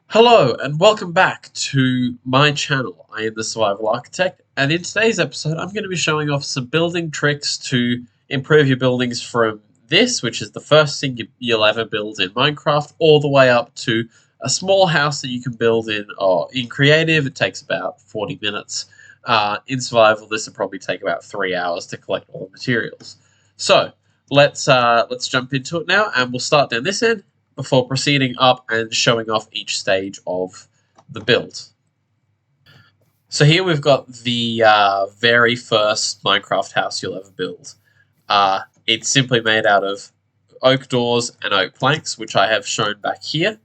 Hello and welcome back to my channel. I am the Survival Architect, and in today's episode I'm going to be showing off some building tricks to improve your buildings from this, which is the first thing you'll ever build in Minecraft, all the way up to a small house that you can build in Creative. It takes about 40 minutes. In Survival, this would probably take about 3 hours to collect all the materials. So let's jump into it now, and we'll start down this end before proceeding up and showing off each stage of the build. So here we've got the very first Minecraft house you'll ever build. It's simply made out of oak doors and oak planks, which I have shown back here.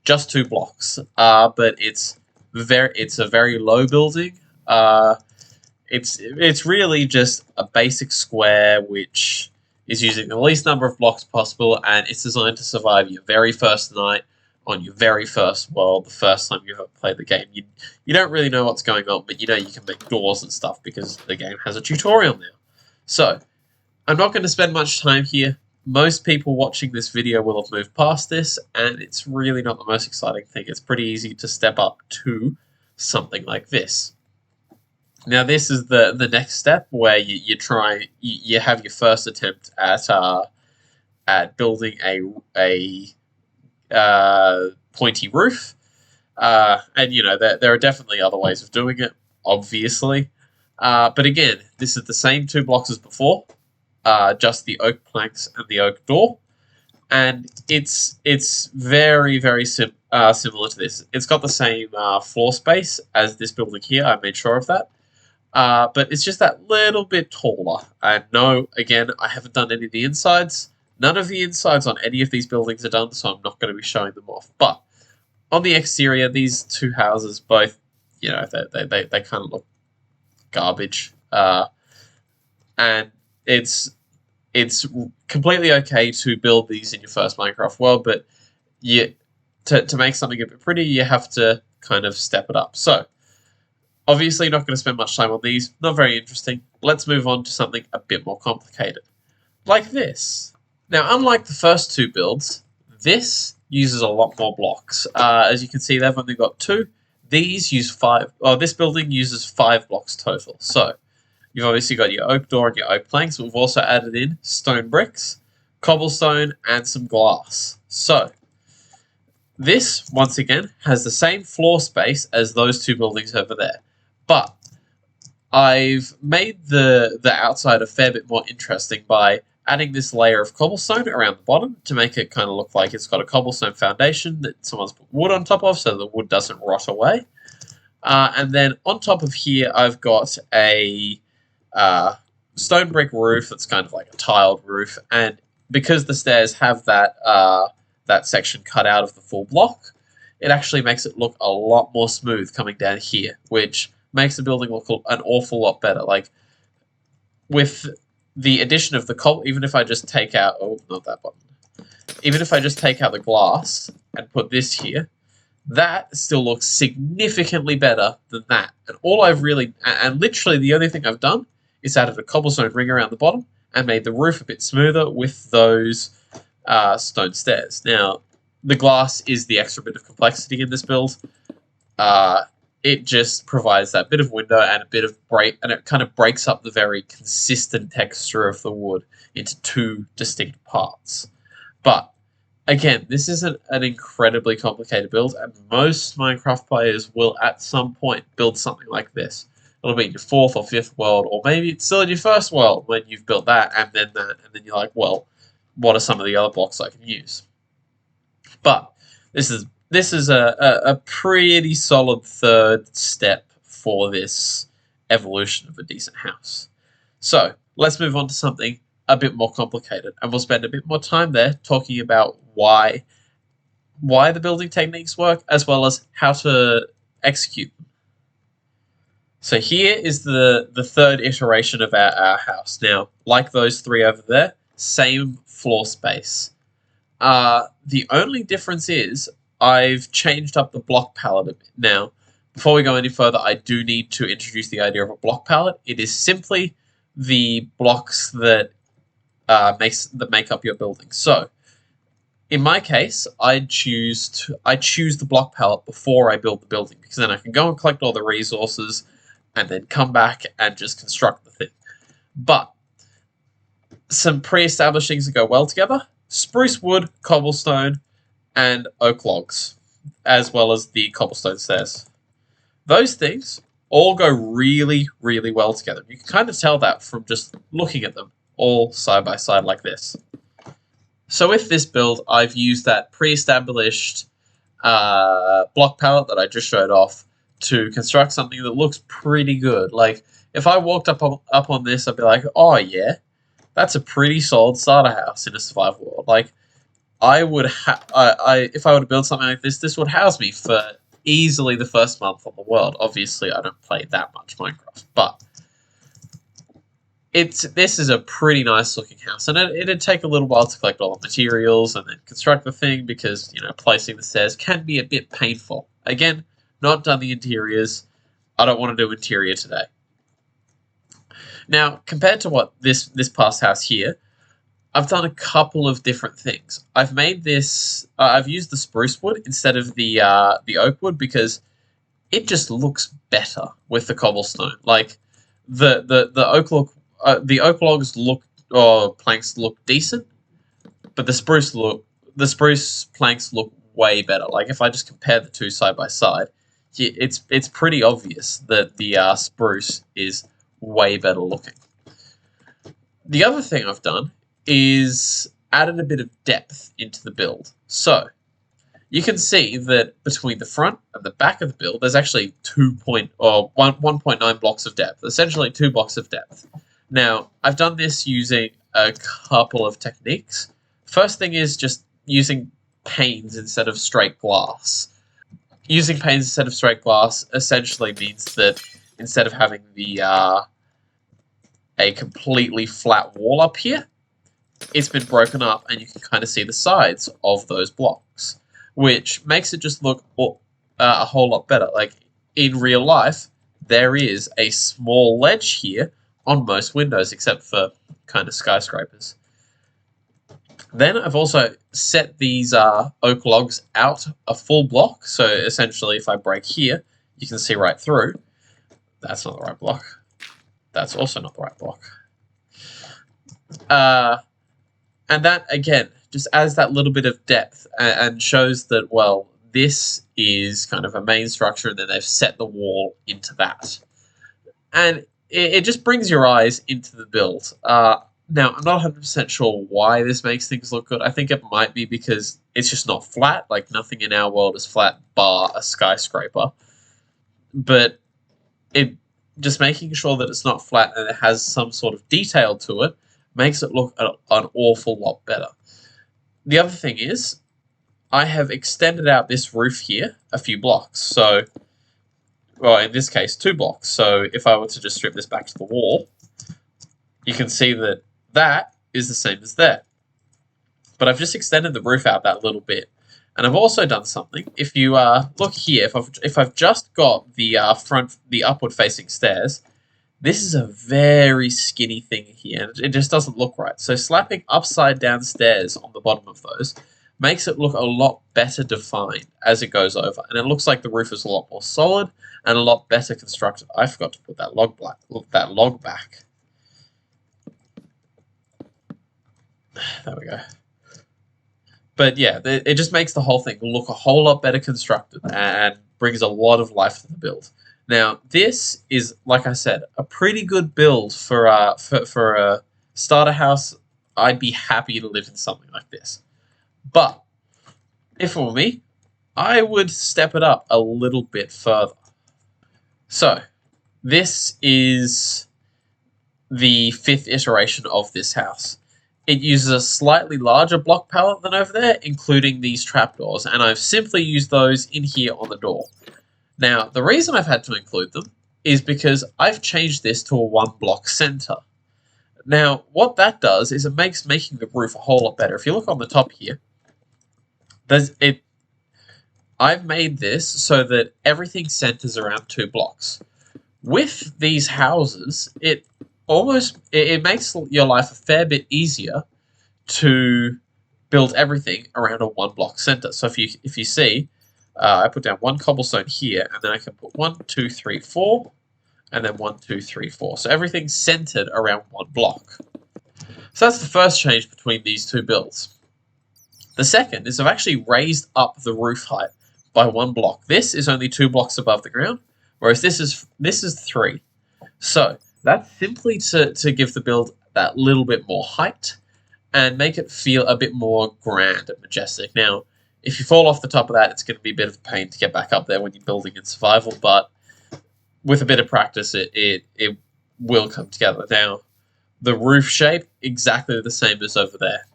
Just 2 blocks, but it's a very low building. It's really just a basic square which is using the least number of blocks possible, and it's designed to survive your very first night on your very first world, the first time you've ever played the game. You don't really know what's going on, but you know you can make doors and stuff because the game has a tutorial now. So, I'm not going to spend much time here. Most people watching this video will have moved past this, and it's really not the most exciting thing. It's pretty easy to step up to something like this. Now this is the next step where you have your first attempt at building a pointy roof, and you know there are definitely other ways of doing it, obviously, but again this is the same 2 blocks as before, just the oak planks and the oak door, and it's very similar to this. It's got the same floor space as this building here. I made sure of that. But it's just that little bit taller. And no, again, I haven't done any of the insides. None of the insides on any of these buildings are done, so I'm not going to be showing them off. But on the exterior, these 2 houses both, you know, they kind of look garbage. And it's completely okay to build these in your first Minecraft world, but to make something a bit pretty, you have to kind of step it up. So, obviously, not going to spend much time on these. Not very interesting. Let's move on to something a bit more complicated. Like this. Now, unlike the first 2 builds, this uses a lot more blocks. As you can see, they've only got 2. These use 5. This building uses 5 blocks total. So, you've obviously got your oak door and your oak planks. We've also added in stone bricks, cobblestone, and some glass. So, this, once again, has the same floor space as those 2 buildings over there. But I've made the outside a fair bit more interesting by adding this layer of cobblestone around the bottom to make it kind of look like it's got a cobblestone foundation that someone's put wood on top of so the wood doesn't rot away. And then on top of here, I've got a stone brick roof that's kind of like a tiled roof. And because the stairs have that section cut out of the full block, it actually makes it look a lot more smooth coming down here, which makes the building look an awful lot better. Like, with the addition of the even if I just take out, not that button. Even if I just take out the glass and put this here, that still looks significantly better than that. And literally the only thing I've done is added a cobblestone ring around the bottom and made the roof a bit smoother with those stone stairs. Now, the glass is the extra bit of complexity in this build. It just provides that bit of window and a bit of break, and it kind of breaks up the very consistent texture of the wood into 2 distinct parts. But again, this isn't an incredibly complicated build, and most Minecraft players will at some point build something like this. It'll be in your 4th or 5th world, or maybe it's still in your first world when you've built that, and then you're like, well, what are some of the other blocks I can use? But this is a pretty solid 3rd step for this evolution of a decent house. So let's move on to something a bit more complicated, and we'll spend a bit more time there talking about why the building techniques work, as well as how to execute them. So here is the 3rd iteration of our house. Now, like those 3 over there, same floor space. The only difference is I've changed up the block palette a bit. Now, before we go any further, I do need to introduce the idea of a block palette. It is simply the blocks that make up your building. So, In my case, I choose the block palette before I build the building, because then I can go and collect all the resources and then come back and just construct the thing. But some pre-established things that go well together: spruce wood, cobblestone, and oak logs, as well as the cobblestone stairs. Those things all go really, really well together. You can kind of tell that from just looking at them all side by side like this. So with this build, I've used that pre-established block palette that I just showed off to construct something that looks pretty good. Like, if I walked up on this, I'd be like, oh yeah, that's a pretty solid starter house in a survival world. Like, I would if I were to build something like this would house me for easily the first month on the world. Obviously, I don't play that much Minecraft, but this is a pretty nice looking house, and it'd take a little while to collect all the materials and then construct the thing, because placing the stairs can be a bit painful. Again, not done the interiors. I don't want to do interior today. Now, compared to what this past house here, I've done a couple of different things. I've made this. I've used the spruce wood instead of the oak wood, because it just looks better with the cobblestone. Like, the oak logs or planks look decent, but the spruce planks look way better. Like, if I just compare the two side by side, it's pretty obvious that the spruce is way better looking. The other thing I've done is added a bit of depth into the build. So you can see that between the front and the back of the build, there's actually 1.9 blocks of depth, essentially 2 blocks of depth. Now, I've done this using a couple of techniques. First thing is just using panes instead of straight glass. Using panes instead of straight glass essentially means that instead of having a completely flat wall up here, it's been broken up and you can kind of see the sides of those blocks, which makes it just look a whole lot better. Like, in real life, there is a small ledge here on most windows, except for kind of skyscrapers. Then I've also set these oak logs out a full block, so essentially if I break here, you can see right through. That's not the right block. That's also not the right block. And that, again, just adds that little bit of depth and shows that, well, this is kind of a main structure, and then they've set the wall into that. And it just brings your eyes into the build. Now, I'm not 100% sure why this makes things look good. I think it might be because it's just not flat. Like, nothing in our world is flat, bar a skyscraper. But just making sure that it's not flat and it has some sort of detail to it makes it look an awful lot better. The other thing is, I have extended out this roof here a few blocks. So, well, in this case, 2 blocks. So if I were to just strip this back to the wall, you can see that that is the same as that. But I've just extended the roof out that little bit. And I've also done something. If you look here, if I've just got the upward facing stairs, this is a very skinny thing here, and it just doesn't look right. So slapping upside down stairs on the bottom of those makes it look a lot better defined as it goes over, and it looks like the roof is a lot more solid and a lot better constructed. I forgot to put that log back. There we go. But yeah, it just makes the whole thing look a whole lot better constructed and brings a lot of life to the build. Now, this is, like I said, a pretty good build for a starter house. I'd be happy to live in something like this. But if it were me, I would step it up a little bit further. So, this is the 5th iteration of this house. It uses a slightly larger block palette than over there, including these trapdoors, and I've simply used those in here on the door. Now, the reason I've had to include them is because I've changed this to a 1-block center. Now, what that does is it makes making the roof a whole lot better. If you look on the top here, I've made this so that everything centers around 2 blocks. With these houses, it makes your life a fair bit easier to build everything around a 1-block center. So if you see, I put down 1 cobblestone here, and then I can put 1, 2, 3, 4, and then 1, 2, 3, 4. So everything's centered around 1 block. So that's the first change between these two builds. The second is I've actually raised up the roof height by 1 block. This is only 2 blocks above the ground, whereas this is 3. So that's simply to give the build that little bit more height and make it feel a bit more grand and majestic. Now, if you fall off the top of that, it's going to be a bit of a pain to get back up there when you're building in survival, but with a bit of practice, it will come together. Now, the roof shape, exactly the same as over there,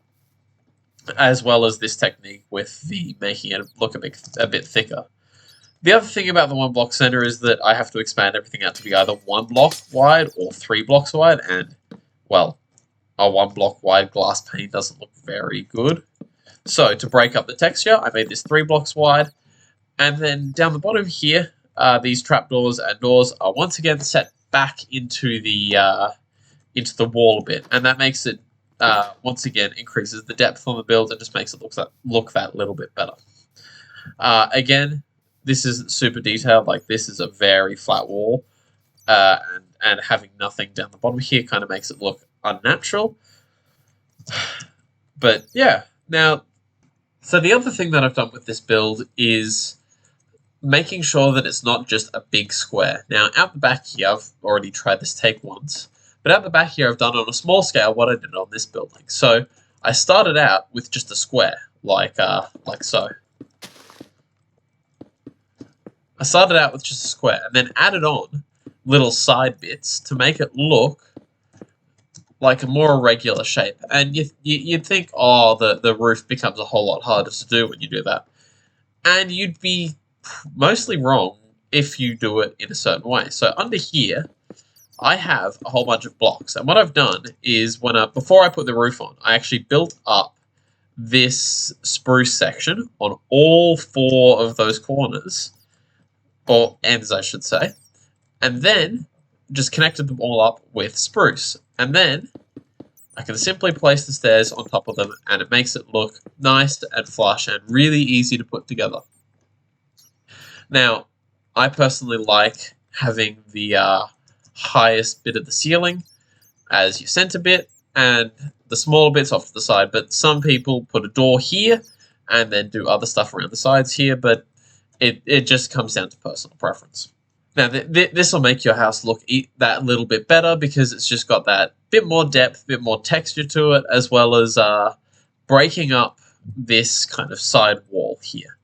as well as this technique with the making it look a bit thicker. The other thing about the 1-block center is that I have to expand everything out to be either 1 block wide or 3 blocks wide, and, well, a 1-block wide glass pane doesn't look very good. So, to break up the texture, I made this 3 blocks wide, and then down the bottom here, these trapdoors and doors are once again set back into the wall a bit, and that makes it, once again, increases the depth on the build and just makes it look that little bit better. Again, this isn't super detailed, like this is a very flat wall, and having nothing down the bottom here kind of makes it look unnatural. But yeah, now, so the other thing that I've done with this build is making sure that it's not just a big square. Now, out the back here, I've already tried this take once, but out the back here, I've done on a small scale what I did on this building. So I started out with just a square, like so. I started out with just a square, and then added on little side bits to make it look like a more irregular shape. And you'd think, oh, the roof becomes a whole lot harder to do when you do that. And you'd be mostly wrong if you do it in a certain way. So under here, I have a whole bunch of blocks. And what I've done is, before I put the roof on, I actually built up this spruce section on all 4 of those corners, or ends I should say, and then just connected them all up with spruce. And then I can simply place the stairs on top of them, and it makes it look nice and flush and really easy to put together. Now, I personally like having the highest bit of the ceiling as your center bit, and the smaller bits off to the side, but some people put a door here and then do other stuff around the sides here, but it just comes down to personal preference. Now, this will make your house look that little bit better because it's just got that bit more depth, bit more texture to it, as well as breaking up this kind of side wall here.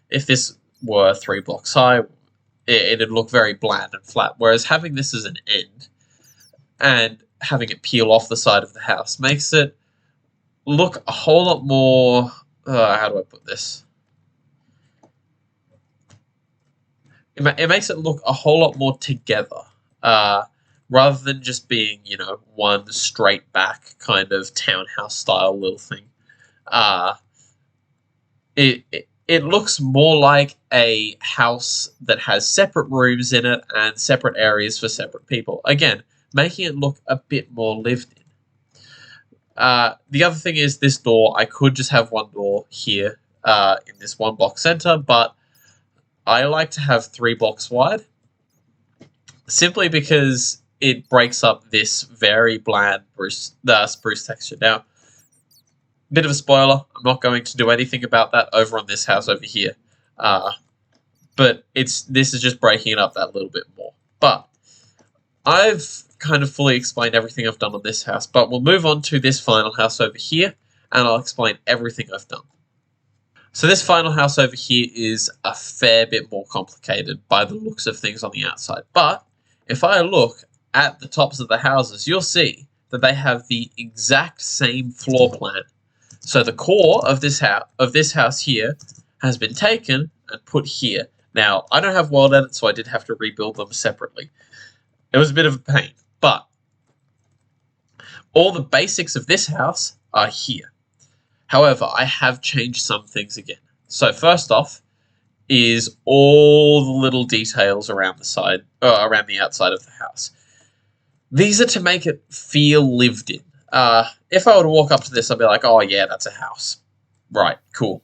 If this were 3 blocks high, it'd look very bland and flat, whereas having this as an end and having it peel off the side of the house makes it look a whole lot more, how do I put this? It makes it look a whole lot more together, rather than just being, one straight back kind of townhouse style little thing. It looks more like a house that has separate rooms in it and separate areas for separate people. Again, making it look a bit more lived in. The other thing is this door. I could just have one door here in this 1-block center, but I like to have 3 blocks wide, simply because it breaks up this very bland spruce texture. Now, bit of a spoiler, I'm not going to do anything about that over on this house over here, but this is just breaking it up that little bit more. But I've kind of fully explained everything I've done on this house, but we'll move on to this final house over here, and I'll explain everything I've done. So this final house over here is a fair bit more complicated by the looks of things on the outside. But if I look at the tops of the houses, you'll see that they have the exact same floor plan. So the core of this house here has been taken and put here. Now, I don't have world edit, so I did have to rebuild them separately. It was a bit of a pain, but all the basics of this house are here. However, I have changed some things again. So first off is all the little details around the outside of the house. These are to make it feel lived in. If I were to walk up to this, I'd be like, oh yeah, that's a house. Right, cool.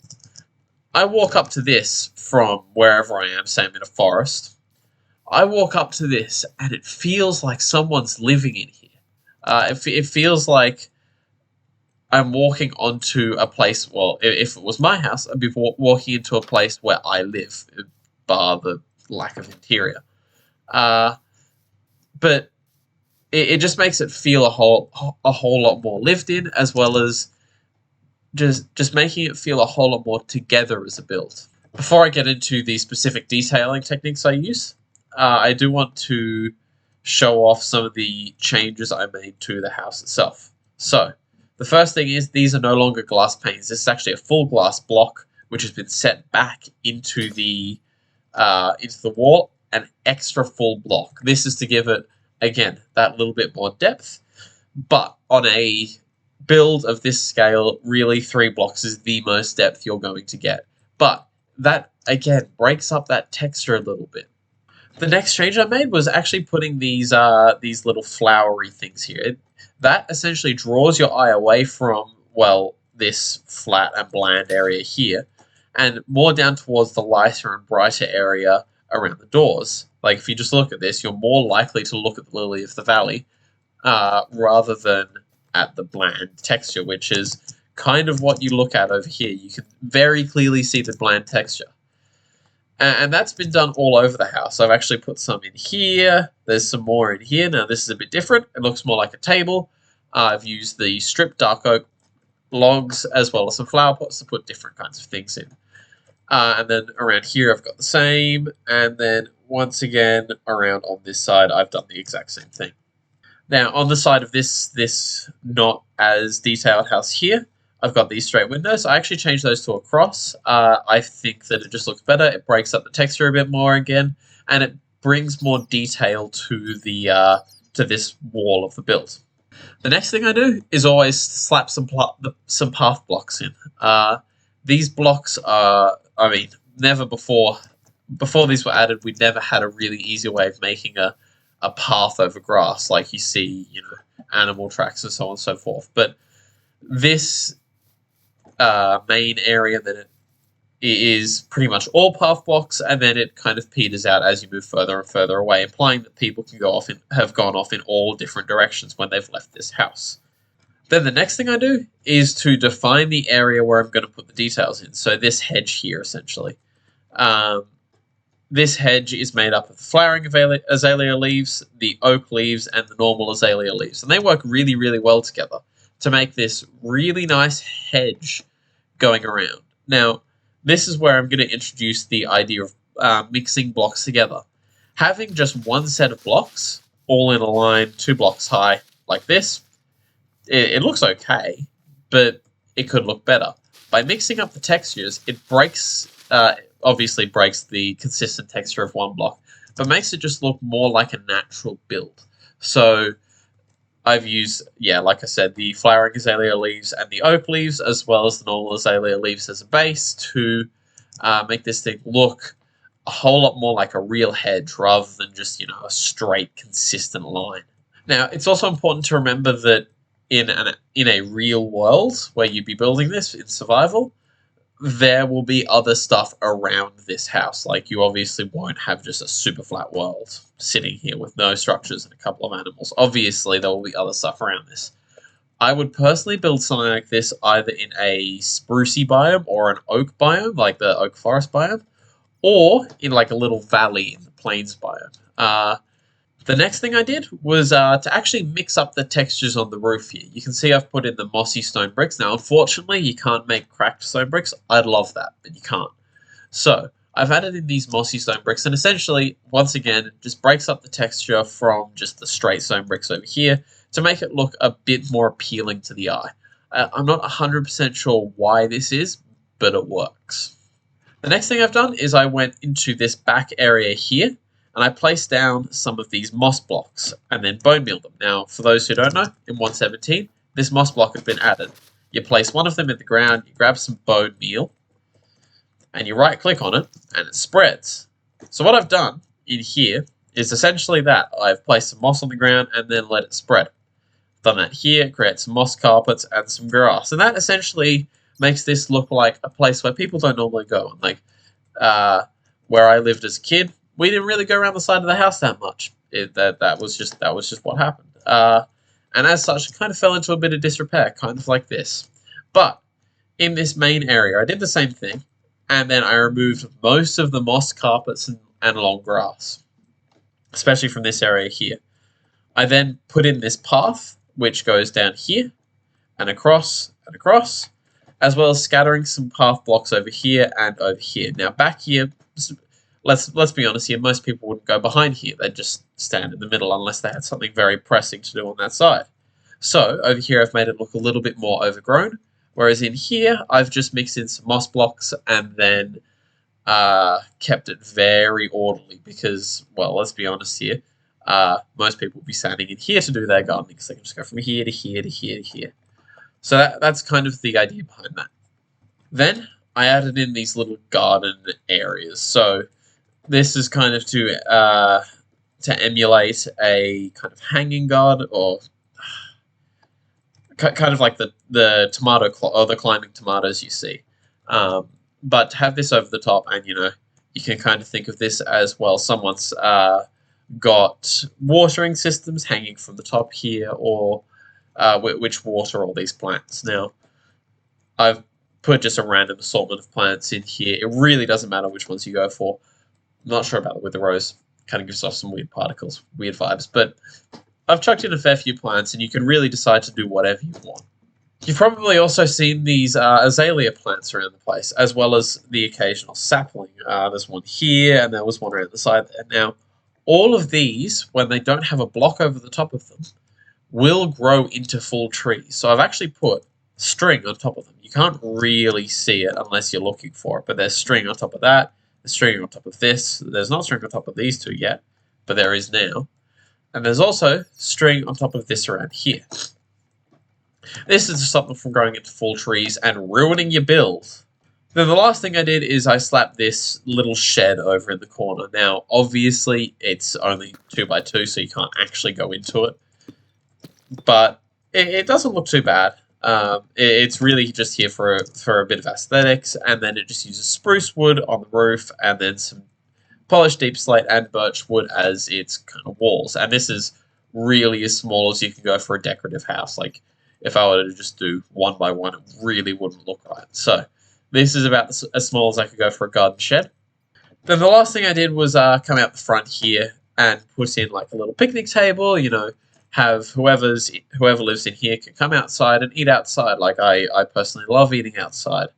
I walk up to this from wherever I am, say I'm in a forest. I walk up to this and it feels like someone's living in here. It feels like I'm walking onto a place. Well, if it was my house, I'd be walking into a place where I live, bar the lack of interior. But it just makes it feel a whole lot more lived in, as well as just making it feel a whole lot more together as a build. Before I get into the specific detailing techniques I use, I do want to show off some of the changes I made to the house itself. So, the first thing is these are no longer glass panes. This is actually a full glass block, which has been set back into the wall, an extra full block. This is to give it, again, that little bit more depth, but on a build of this scale, really 3 blocks is the most depth you're going to get. But that, again, breaks up that texture a little bit. The next change I made was actually putting these little flowery things here. That essentially draws your eye away from, well, this flat and bland area here, and more down towards the lighter and brighter area around the doors. Like, if you just look at this, you're more likely to look at the lily of the valley rather than at the bland texture, which is kind of what you look at over here. You can very clearly see the bland texture. And that's been done all over the house. I've actually put some in here. There's some more in here. Now, this is a bit different. It looks more like a table. I've used the stripped dark oak logs as well as some flower pots to put different kinds of things in. And then around here, I've got the same. And then once again, around on this side, I've done the exact same thing. Now, on the side of this not as detailed house here, I've got these straight windows. I actually changed those to a cross. I think that it just looks better. It breaks up the texture a bit more again, and it brings more detail to the to this wall of the build. The next thing I do is always slap some path blocks in. These blocks are, I mean, never before these were added, we never had a really easy way of making a path over grass like you see, animal tracks and so on and so forth. But this main area, then it is pretty much all path blocks, and then it kind of peters out as you move further and further away, implying that people can have gone off in all different directions when they've left this house. Then the next thing I do is to define the area where I'm going to put the details in. So this hedge here, essentially. This hedge is made up of the flowering azalea leaves, the oak leaves, and the normal azalea leaves. And they work really, really well together to make this really nice hedge going around. Now, this is where I'm going to introduce the idea of mixing blocks together. Having just one set of blocks, all in a line, 2 blocks high, like this, it looks okay, but it could look better. By mixing up the textures, it obviously breaks the consistent texture of one block, but makes it just look more like a natural build. So I've used, like I said, the flowering azalea leaves and the oak leaves, as well as the normal azalea leaves as a base to make this thing look a whole lot more like a real hedge rather than just, a straight, consistent line. Now, it's also important to remember that in a real world where you'd be building this in survival, there will be other stuff around this house. Like, you obviously won't have just a super flat world sitting here with no structures and a couple of animals. Obviously, there will be other stuff around this. I would personally build something like this either in a sprucey biome or an oak biome, like the oak forest biome, or in like a little valley in the plains biome. The next thing I did was to actually mix up the textures on the roof here. You can see I've put in the mossy stone bricks. Now, unfortunately, you can't make cracked stone bricks. I'd love that, but you can't. So, I've added in these mossy stone bricks, and essentially, once again, it just breaks up the texture from just the straight stone bricks over here to make it look a bit more appealing to the eye. I'm not 100% sure why this is, but it works. The next thing I've done is I went into this back area here, and I placed down some of these moss blocks and then bone mealed them. Now, for those who don't know, in 1.17, this moss block had been added. You place one of them in the ground, you grab some bone meal, and you right-click on it, and it spreads. So what I've done in here is essentially that. I've placed some moss on the ground and then let it spread. Done that here, create some moss carpets and some grass. And that essentially makes this look like a place where people don't normally go. Like, where I lived as a kid, we didn't really go around the side of the house that much. That was just what happened. And as such, it kind of fell into a bit of disrepair, kind of like this. But in this main area, I did the same thing, and then I removed most of the moss carpets and long grass, especially from this area here. I then put in this path, which goes down here, and across, as well as scattering some path blocks over here and over here. Now, back here, let's be honest here, most people wouldn't go behind here. They'd just stand in the middle unless they had something very pressing to do on that side. So, over here I've made it look a little bit more overgrown, whereas in here I've just mixed in some moss blocks and then kept it very orderly because, well, let's be honest here, most people will be standing in here to do their gardening because they can just go from here to here to here to here. So that's kind of the idea behind that. Then I added in these little garden areas. So this is kind of to emulate a kind of hanging garden, or kind of like the tomato or the climbing tomatoes you see. But to have this over the top, and you can kind of think of this as, well, someone's got watering systems hanging from the top here, or which water all these plants. Now, I've put just a random assortment of plants in here. It really doesn't matter which ones you go for. I'm not sure about it with the rose. Kind of gives off some weird particles, weird vibes. But I've chucked in a fair few plants, and you can really decide to do whatever you want. You've probably also seen these azalea plants around the place, as well as the occasional sapling. There's one here, and there was one around the side there. Now, all of these, when they don't have a block over the top of them, will grow into full trees. So I've actually put string on top of them. You can't really see it unless you're looking for it, but there's string on top of that, there's string on top of this. There's not string on top of these two yet, but there is now. And there's also string on top of this around here. This is to stop them from growing into full trees and ruining your build. Then the last thing I did is I slapped this little shed over in the corner. Now, obviously, it's only 2x2, so you can't actually go into it. But it doesn't look too bad. It's really just here for a bit of aesthetics, and then it just uses spruce wood on the roof, and then some polished deep slate and birch wood as its kind of walls. And this is really as small as you can go for a decorative house. Like, if I were to just do 1x1, it really wouldn't look right. So this is about as small as I could go for a garden shed. Then the last thing I did was come out the front here and put in like a little picnic table, have whoever lives in here can come outside and eat outside. Like, I personally love eating outside.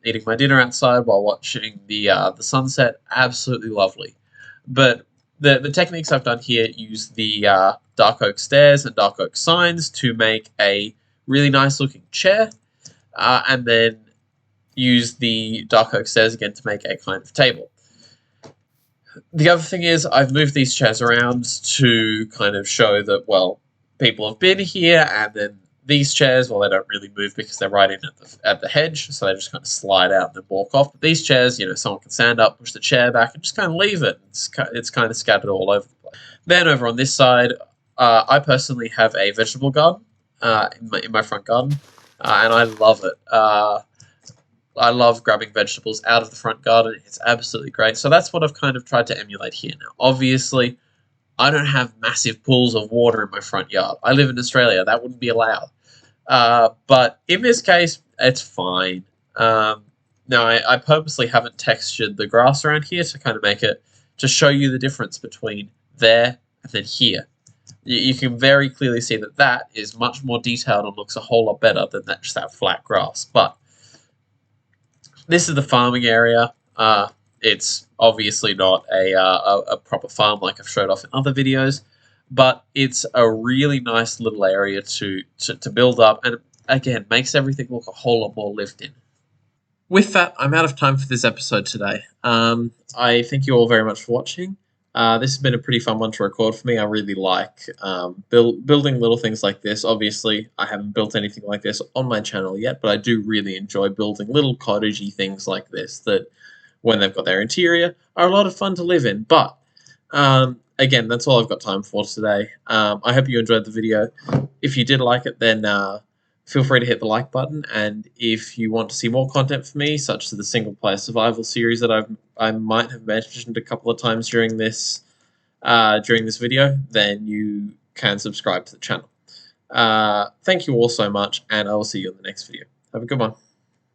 Eating my dinner outside while watching the sunset, absolutely lovely. But the techniques I've done here use the dark oak stairs and dark oak signs to make a really nice looking chair, and then use the dark oak stairs again to make a kind of table. The other thing is I've moved these chairs around to kind of show that, well, people have been here, and then these chairs, well, they don't really move because they're right in at the hedge, so they just kind of slide out and then walk off. But these chairs, someone can stand up, push the chair back, and just kind of leave it. It's kind of scattered all over the place. Then over on this side, I personally have a vegetable garden in my front garden, and I love it. I love grabbing vegetables out of the front garden. It's absolutely great. So that's what I've kind of tried to emulate here now. Obviously, I don't have massive pools of water in my front yard. I live in Australia. That wouldn't be allowed. But in this case, it's fine. Now, I purposely haven't textured the grass around here to kind of make it, to show you the difference between there and then here. You can very clearly see that is much more detailed and looks a whole lot better than just that flat grass. But this is the farming area. It's obviously not a proper farm like I've showed off in other videos, but it's a really nice little area to build up, and again, makes everything look a whole lot more lived in. With that, I'm out of time for this episode today. I thank you all very much for watching. This has been a pretty fun one to record for me. I really like building little things like this. Obviously, I haven't built anything like this on my channel yet, but I do really enjoy building little cottagey things like this that, when they've got their interior, are a lot of fun to live in. But again, that's all I've got time for today. I hope you enjoyed the video. If you did like it, then feel free to hit the like button. And if you want to see more content from me, such as the single player survival series that I might have mentioned a couple of times during this video, then you can subscribe to the channel. Thank you all so much, and I will see you in the next video. Have a good one.